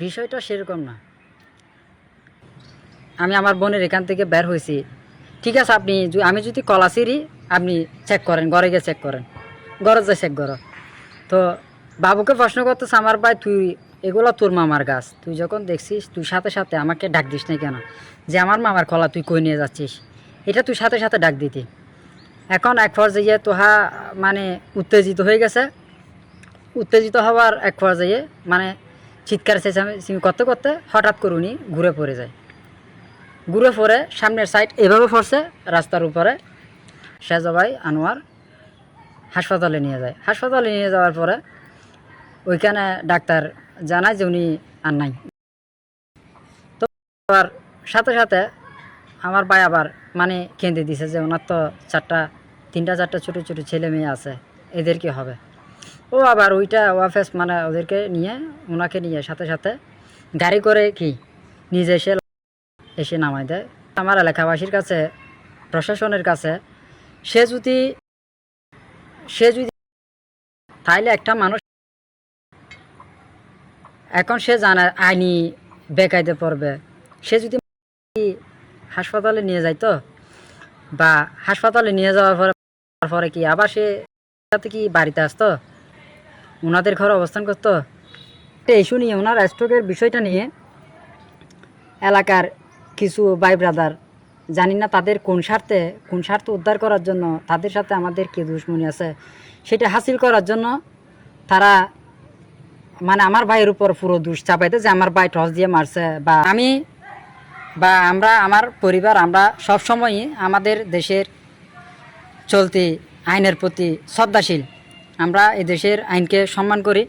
বিষয়টা সেরকম না। আমি আমার বোনের এখান থেকে বের হয়েছি, ঠিক আছে, আমি যদি কলা সিঁড়ি আপনি চেক করেন, ঘরে গিয়ে চেক করেন, ঘরে যে চেক করো। তো বাবুকে প্রশ্ন করতেছে, আমার ভাই তুই এগুলো তোর মামার গাছ, তুই যখন দেখছিস তুই সাথে সাথে আমাকে ডাক দিস না কেন, যে আমার মামার কলা তুই কই নিয়ে যাচ্ছিস, এটা তুই সাথে সাথে ডাক দিতি। এখন এক পর্যায়ে তোহা মানে উত্তেজিত হয়ে গেছে। উত্তেজিত হওয়ার এক পর্যায়ে মানে চিৎকার চেঁচামেচি করতে করতে হঠাৎ করে উনি ঘুরে পড়ে যায়। ঘুরে পড়ে সামনের সাইড এভাবে পড়ছে রাস্তার উপরে। সেজবাই আনোয়ার হাসপাতালে নিয়ে যায়। হাসপাতালে নিয়ে যাওয়ার পরে ওইখানে ডাক্তার জানায় যে উনি আর নাই। তো আবার সাথে সাথে আমার ভাই আবার মানে কেঁদে দিছে যে ওনার তো তিনটা চারটা ছোটো ছোটো ছেলে মেয়ে আছে, এদের কি হবে। ও আবার ওইটা ওয়াফেস মানে ওদেরকে নিয়ে ওনাকে নিয়ে সাথে সাথে গাড়ি করে নিজে এসে নামাই দেয়। আমার এলাকাবাসীর কাছে, প্রশাসনের কাছে সে যদি তাইলে একটা মানুষ এখন সে জানে আইনি বেকায়দে পড়বে। সে যদি হাসপাতালে নিয়ে যাইতো বা হাসপাতালে নিয়ে যাওয়ার পরে কি আবার সে সাথে কি বাড়িতে আসতো, ওনাদের ঘরে অবস্থান করতো। ইস্যু নিয়ে ওনার স্ট্রোকের বিষয়টা নিয়ে এলাকার কিছু ভাই ব্রাদার, জানি না তাদের কোন স্বার্থ উদ্ধার করার জন্য তাদের সাথে আমাদের কি দুশ্মনী আছে সেটা হাসিল করার জন্য তারা মানে আমার ভাইয়ের উপর পুরো দোষ চাপাইতে, যে আমার ভাই টস দিয়ে মারছে বা আমরা আমার পরিবার আমরা সবসময়ই আমাদের দেশের চলতি আইনের প্রতি শ্রদ্ধাশীল। আমরা এই দেশের আইনকে সম্মান করি।